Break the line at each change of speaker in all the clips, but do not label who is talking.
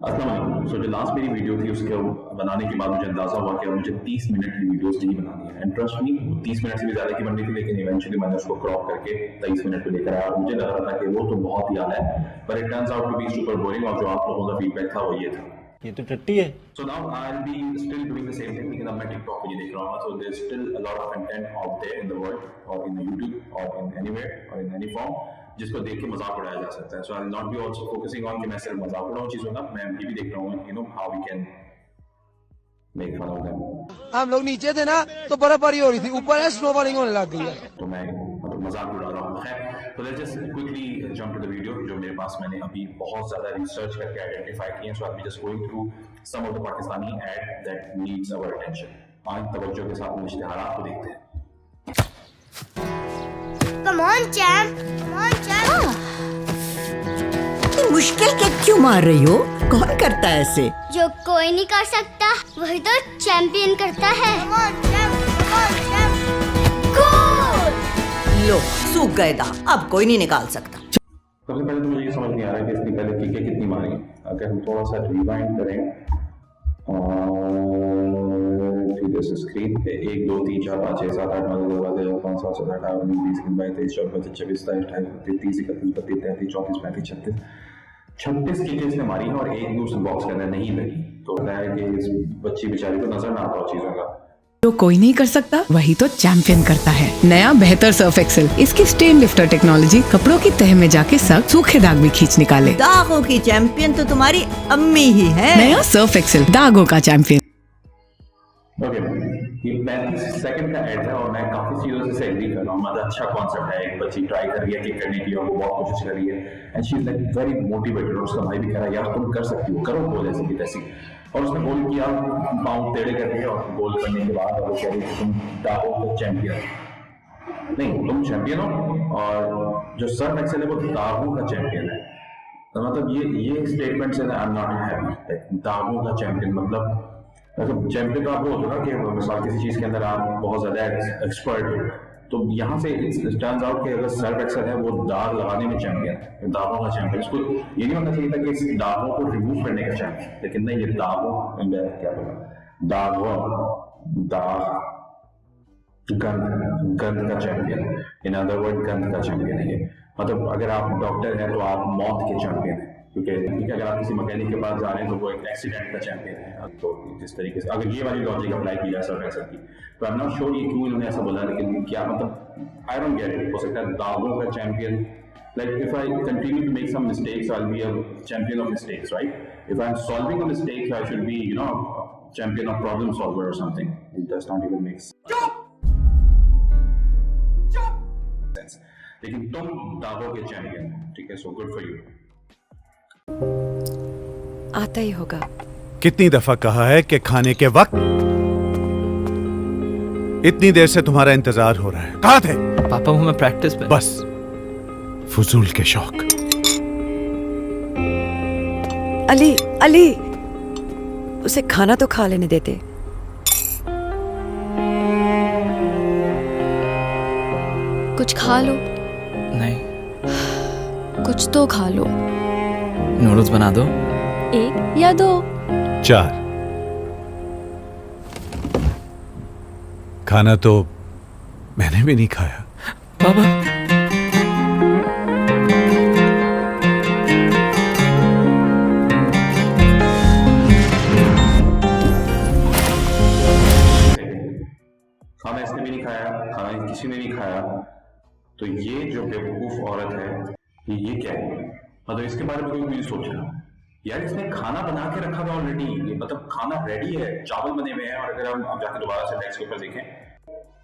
अस्सलाम। सो जो लास्ट मेरी वीडियो थी उसके बनाने के बाद मुझे अंदाजा हुआ कि मुझे 30 मिनट की वीडियोस नहीं बनानी है। इंटरेस्ट नहीं, 30 मिनट से भी ज़्यादा की बननी थी, लेकिन इवेंचुअली मैंने उसको क्रॉप करके 23 मिनट पे लेकर आया। मुझे लग रहा था कि वो तो बहुत ही आला है, पर it turns out to be super boring. और जो आप लोगों का फीडबैक था वो ये था,
ये तो टट्टी है।
So now I'll be still doing the same thing, लेकिन अब मैं TikTok पे ये देख रहा हूँ। So there's still a lot of content out there in the world or in the YouTube or in anywhere or in any form जिसको देख के मजाक उड़ाया जा सकता है। So I'll not be also focusing on कि मैं सिर्फ मजाक उड़ाऊँ चीज़ों का, मैं ये भी देख रहा हूँ, you know, how we can make fun of them।
हम लोग नीचे थे ना तो बर्फबारी हो रही थी, ऊपर है स्नोफॉलिंग होने लग गई है।
तो मैं मतलब मजाक उड़ा रहा हूँ। खैर, तो let's just quickly jump to the video जो मेरे पास मैंने अभी बहुत ज़्यादा रिसर्च करके आइडेंटिफाई किए हैं। So I be just going through some of the Pakistani ad that needs our attention. आज तवज्जो के साथ इश्तिहारात को देखते हैं।
Come on, champ. Come on, champ.
इतनी मुश्किल के क्यों मार रही हो? कौन करता है ऐसे?
जो कोई नहीं कर सकता वही तो चैंपियन करता है। Come on, champ. Come on, champ. Goal!
लो, सूख गए दांत, अब कोई नहीं निकाल सकता।
सबसे पहले तो मुझे ये समझ नहीं आ रहा है कि इसने पहले किकें कितनी मारी। अगर हम थोड़ा सा रिवाइंड करें ठीक है, स्क्रीन पे 1 2 3 4 5 6 7 8 9 10 11 12 15 16 17 18 19 20 22 23 24 25 26 27 28 29 30 31 32 33 34 35 36 किकें इसने मारी है और एक भी उस बॉक्स के अंदर नहीं लगी। तो होता है कि इस बच्ची बेचारी को नजर ना आता चीजों का।
जो कोई नहीं कर सकता वही तो चैंपियन करता है। नया बेहतर सर्फ एक्सेल, इसकी स्टेन लिफ्टर टेक्नोलॉजी कपड़ों की तह में जाके सख्त सूखे दाग भी खींच निकाले।
दागों की चैंपियन तो तुम्हारी अम्मी ही है।
नया सर्फ एक्सेल, दागों का चैंपियन।
ओके, ये 35 सेकंड का एड है और मैं काफी चीजों से एग्री कर रहा हूँ। मतलब अच्छा कॉन्सेप्ट है, एक बच्ची ट्राई कर रही है किक करने की और वो बहुत कोशिश कर रही है and she is like very motivated. और उसका भाई भी कह रहा है यार तुम कर सकती हो, करो गोल ऐसी की तैसी। और उसने गोल किया, पाँव टेढ़े कर दिए और गोल करने के बाद वो कह रही कि तुम दागों का चैंपियन नहीं, तुम चैंपियन हो और जो सर्फ एक्सेल है वो दागों का चैंपियन है। तो मतलब ये स्टेटमेंट से आई एम नॉट हैप्पी। दागों का चैंपियन मतलब चैंपियन तो आप वो होता ना कि मिसाल किसी चीज के अंदर आप बहुत ज्यादा एक्सपर्ट हो, तो यहाँ से टर्न्स आउट कि अगर सर्फ एक्सेल है वो दाग लगाने में चैंपियन है, दागों का चैंपियन। इसको ये नहीं होना चाहिए था कि इस दागों को रिमूव करने का चैंपियन, लेकिन नहीं, ये दागों क्या बोला, दाग गंद का चैंपियन। इन अदर वर्ड गंद का चैंपियन है ये। मतलब अगर आप डॉक्टर हैं तो आप मौत के चैंपियन हैं, क्योंकि अगर आप किसी मैकेनिक के पास जा रहे हैं तो वो एक एक्सीडेंट का चैंपियन है। तो जिस तरीके से अगर ये वाली लॉजिक अप्लाई की जाए सर्फ एक्सेल की, तो आई एम नॉट श्योर ये क्यों इन्होंने ऐसा बोला, लेकिन क्या मतलब आई डोंट गेट इट। हो सकता है दागों का champion, like if I continue to make some mistakes I'll be a champion of mistakes, right? If I'm solving a mistake I should be, you know, champion of problem solver or something. It does not even make sense. लेकिन तुम दागों के champion, ठीक है, so good for you.
आता ही होगा।
कितनी दफा कहा है कि खाने के वक्त इतनी देर से तुम्हारा इंतजार हो रहा है, कहाँ थे?
पापा वो मैं प्रैक्टिस पे।
बस फजूल के शौक।
अली अली, उसे खाना तो खा लेने देते।
कुछ खा लो।
नहीं,
कुछ तो खा लो।
नूडल्स बना दो।
1 या 2?
4। खाना तो मैंने भी नहीं खाया।
पापा
खाना इसने भी नहीं खाया, खाना किसी ने नहीं खाया, तो ये जो बेवकूफ औरत है ये क्या है? मतलब इसके बारे में कोई नहीं सोच रहा यार। इसने खाना बना के रखा था ऑलरेडी, मतलब खाना रेडी है, चावल बने हुए हैं। और अगर हम जाकर दोबारा से टेक्स्ट के ऊपर देखें,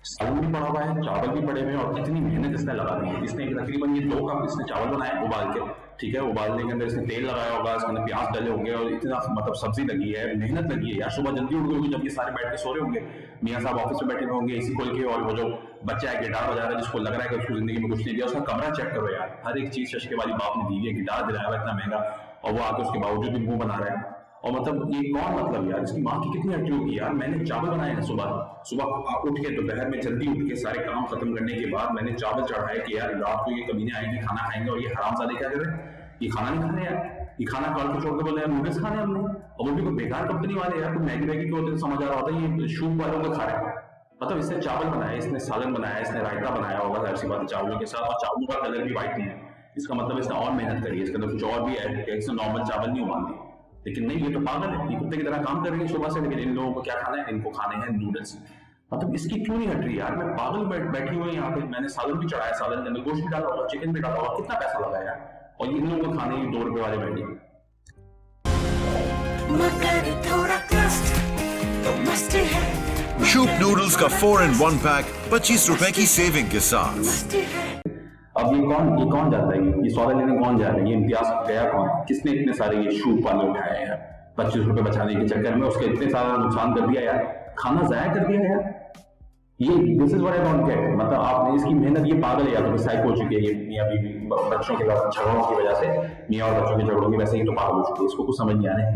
सालन भी पड़ा हुआ है, चावल भी पड़े हुए हैं और कितनी मेहनत इसने लगा दी है। इसने तकरीबन ये 2 कप इसने चावल बनाए उबाल के, ठीक है, उबालने के अंदर इसने तेल लगाया होगा, इसके अंदर प्याज डाले होंगे और इतना मतलब सब्जी लगी है, मेहनत लगी है यार। सुबह जल्दी उठ गए होंगे जब ये सारे बैठ के सो रहे होंगे, मियाँ साहब ऑफिस में बैठे होंगे एसी खोल के, और वो जो बच्चा है गिटार बजा रहा है जिसको लग रहा है कि उसको जिंदगी में कुछ नहीं दिया, उसका कमरा चेक करो यार, हर एक चीज शशके वाली बाप ने दी है, गिटार दिलाया हुआ इतना महंगा, और वो आके उसके बावजूद भी मुंह बना रहा है। और मतलब ये कौन, मतलब यार इसकी माँ की कितनी हड्डी होगी यार। मैंने चावल बनाए हैं सुबह उठ के, दोपहर में जल्दी उठ के सारे काम खत्म करने के बाद मैंने चावल चढ़ाए कि यार रात को ये कमीने आएंगे खाना खाएंगे, और ये हरामजादे क्या कर रहे हैं, ये खाना नहीं खा रहे हैं। ये खाना खा के छोड़ के बोले यार नूडल्स खाने हमने, और वो भी कोई बेकार कंपनी वाले यार, कोई मैगी वैगी के होते तो समझ आ रहा होता ये शूप वालों को खा रहे हैं। मतलब इसने चावल बनाया, इसने सालन बनाया, इसने रायता बनाया होगा जाहिर सी बात है चावलों के साथ, और चावलों का कलर भी व्हाइट नहीं है, इसका मतलब इसने और मेहनत करी है, इसके अंदर कुछ और भी ऐड किया, इसने नॉर्मल चावल नहीं उबालते। लेकिन नहीं, ये तो पागल है, ये कुत्ते की तरह काम कर रही है सुबह से, लेकिन इन लोगों को क्या खाना है, इनको खाने हैं नूडल्स। मतलब इसकी क्यों नहीं हट रही यार, मैं पागल बैठी हुई यहाँ पे, मैंने सालन भी चढ़ाया, सालन के अंदर गोश्त भी डाला होगा, चिकन भी डाला होगा, कितना पैसा लगा यार, और इन लोगों को खाने 2 रुपए वाले बैठे।
शूप नूडल्स का 4-in-1 पैक 25 रुपए की सेविंग के साथ।
अब ये कौन जाता है, ये सौदा लेने कौन जा रहा है, ये इम्तियाज गया कौन, किसने इतने सारे ये शूप वाले उठाए हैं 25 रुपए बचाने के चक्कर में, उसके इतने सारा नुकसान कर दिया यार, खाना जाया कर दिया यार। ये this is what I don't get, मतलब आपने इसकी मेहनत, ये पागल है या तो साइको हो चुकी है ये मियां बीवी, बच्चों के झगड़ों की वजह से, मियां और बच्चों के झगड़ों की वजह से ये तो पागल हो चुकी है, इसको कुछ समझ नहीं आ रहा है।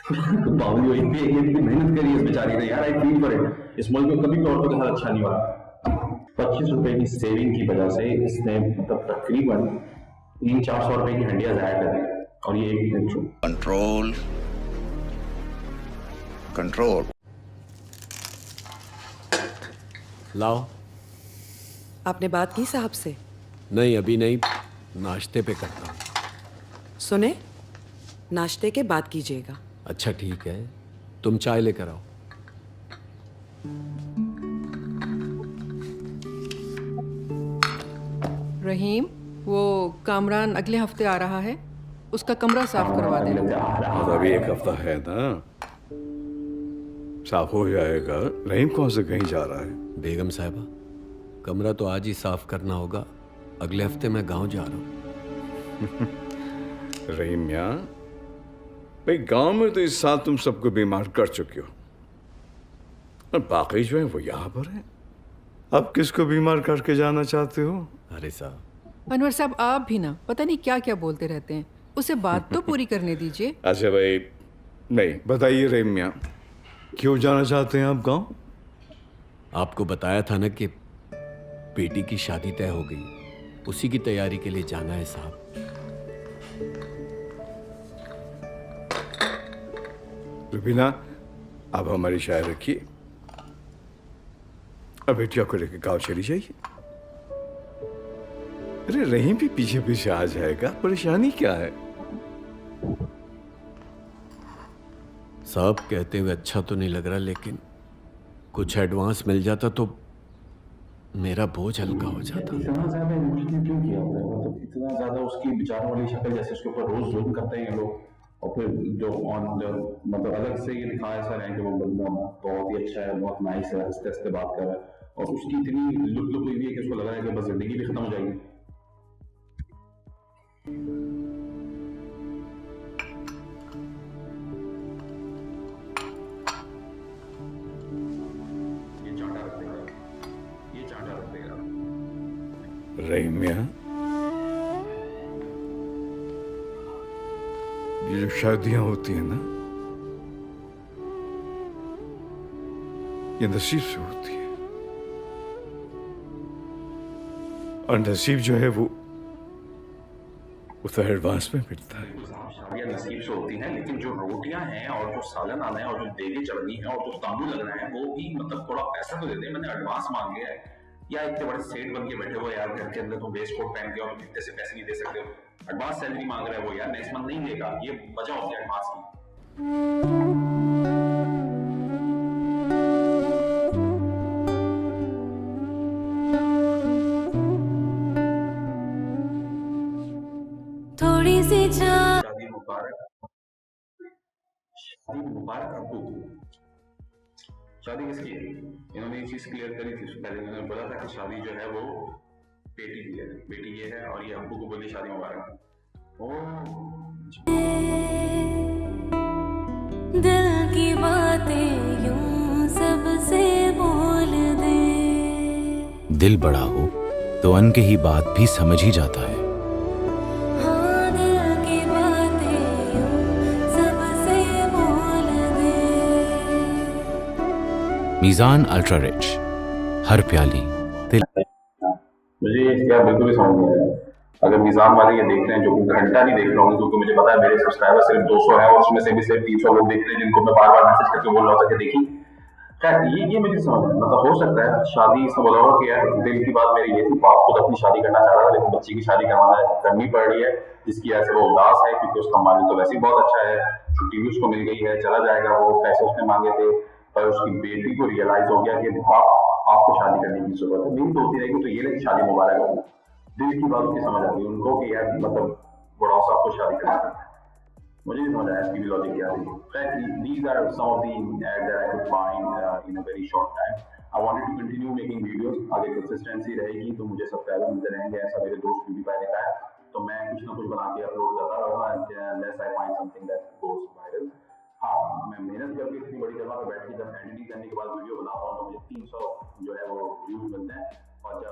बावली हुई थी, ये इतनी मेहनत करी इस बेचारी ने यार, आई फील फॉर इट। इस मुल्क में कभी भी औरतों के साथ अच्छा नहीं हुआ। 25 रुपए की सेविंग की वजह से इसने मतलब तकरीबन 300-400 रुपए की हंडिया जाया कर दी, और ये एक दिन छू।
Control control.
लाओ।
आपने बात की साहब से?
नहीं अभी नहीं, नाश्ते पे करता हूँ।
सुने, नाश्ते के बाद कीजिएगा।
अच्छा ठीक है, तुम चाय लेकर आओ।
रहीम, वो कामरान अगले हफ्ते आ रहा है, उसका कमरा साफ करवा देना।
और अभी 1 हफ्ता है ना, साफ हो जाएगा। रहीम कौन से कहीं जा रहा है? बेगम साहिबा, कमरा तो आज ही साफ करना होगा, अगले हफ्ते मैं गांव जा रहा हूँ।
रहीम मियाँ, भाई गांव में तो इस साल तुम सबको बीमार कर चुके हो, और बाकी जो है वो यहाँ पर है। अब किसको बीमार करके जाना चाहते हो?
अरे साहब।
अनवर साहब, आप भी ना पता नहीं क्या क्या बोलते रहते हैं, उसे बात तो पूरी करने दीजिए।
अच्छा भाई, नहीं बताइए रहीम मियाँ, क्यों जाना चाहते हैं आप गांव?
आपको बताया था ना कि बेटी की शादी तय हो गई, उसी की तैयारी के लिए जाना है साहब।
रुबीना, आप हमारी शायर रखिए, अब बेटिया को लेकर गाँव चली जाइए। अरे रहीम भी पीछे पीछे आ जाएगा, परेशानी क्या है?
साहब कहते हुए अच्छा तो नहीं लग रहा, लेकिन कुछ एडवांस मिल जाता तो मेरा बोझ हल्का हो जाता।
इतना ज्यादा इमोशनल क्यों किया होता है, मतलब इतना ज्यादा उसकी बेचारों वाली शक्ल, जैसे उसके ऊपर रोज जुल्म करते हैं ये लोग, और फिर जो मतलब अलग से ये दिखाया ऐसा है कि वो बंदा बहुत ही अच्छा है, बहुत नाइस है, हंसते हंसते बात कर रहा है, और उसकी इतनी लुक हुई है कि उसको लग रहा है कि बस जिंदगी भी खत्म हो जाएगी।
रहीम मियाँ, ये जो शादियां होती हैं ना, ये नसीब से होती है, और नसीब जो है वो तो एडवांस में मिलता है।
शादियां नसीब से होती हैं, लेकिन जो रोटियां हैं और जो सालन आना है और जो देगी चढ़नी है और जो तांबू लगना है, वो भी मतलब थोड़ा पैसा तो देते हैं। मैंने एडवांस मांग लिया है, या इतने बड़े सेठ बन के बैठे हो यार घर के अंदर, तुम वेस्ट कोट पहन के और इतने से पैसे नहीं दे सकते हो। एडवांस सैलरी मांग रहा है वो यार, नेक्स्ट मंथ नहीं देगा, ये वजह होती है एडवांस की।
थोड़ी सी
शादी मुबारक, शादी मुबारक अब्बू। शादी किसकी है? इन्होंने ये चीज क्लियर करी थी पहले, इन्होंने बोला था कि शादी जो है वो बेटी की है, बेटी ये है, और ये अब्बू को बोली शादी मुबारक।
दिल की बातें यूं सबसे बोल दे।
दिल बड़ा हो तो अनके ही बात भी समझ ही जाता है।
हाँ, दिल की बातें यूं सबसे बोल दे।
मीज़ान अल्ट्रा रिच, हर प्याली दिल।
मुझे क्या बिल्कुल भी समझ नहीं आया, अगर निजाम वाले ये देख रहे हैं, जो कि घंटा नहीं देख रहा हूँ, क्योंकि मुझे पता है मेरे सब्सक्राइबर सिर्फ 200 है और उसमें से भी सिर्फ 300 लोग देख रहे हैं, जिनको मैं बार बार मैसेज करके बोल रहा था कि देखिए। खैर ये मुझे समझ में, मतलब हो सकता है शादी इसने बोला होगा कि यार दिल की बात मेरी ये थी, बाप खुद अपनी शादी करना चाह रहा था लेकिन बच्ची की शादी करनी पड़ रही है, जिसकी वजह से वो उदास है, क्योंकि उसका मालिक तो वैसे ही बहुत अच्छा है, छुट्टी भी उसको मिल गई है, चला जाएगा, वो पैसे उसने मांगे थे, पर उसकी बेटी को रियलाइज हो गया कि बाप आपको शादी करने की जरूरत है, मेरी तो होती रहेगी, तो ये लेकिन शादी मुबारक है। दिल की बात उसकी समझ आती है उनको कि यार मतलब बड़ा साहब को शादी करना है। मुझे नहीं समझ आया इसकी भी लॉजिक क्या थी। These are some of the ads that I could find in a very short time. I wanted to continue making videos. आगे consistency रहेगी तो मुझे सब्सक्राइबर मिलते रहेंगे, ऐसा मेरे दोस्त PewDiePie ने कहा है, तो मैं कुछ ना कुछ बना के अपलोड करता रहूँगा unless I find something that goes viral. हाँ, मैं मेहनत करके इतनी बड़ी जगह पे बैठ के जब एडिटिंग करने के बाद वीडियो बनाता हूँ तो मुझे 300 जो है वो व्यूज मिलते हैं, और जब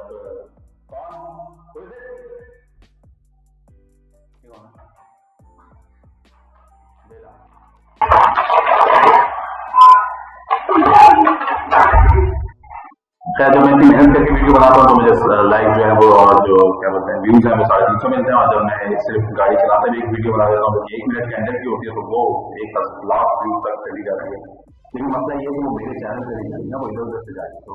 खैर जब मैं इतनी मेहनत करके वीडियो बनाता हूँ तो मुझे लाइक जो है वो और जो क्या बोलते हैं व्यूज हैं वो 350 मिलते हैं, और जब मैं सिर्फ गाड़ी चलाता भी एक वीडियो बना देता हूँ तो 1 मिनट के अंदर की होती है तो वो 1 लाख व्यूज तक चली जाती है। लेकिन मसला ये है कि वो मेरे चैनल से नहीं जाती ना, वो इधर उधर से जाती है, तो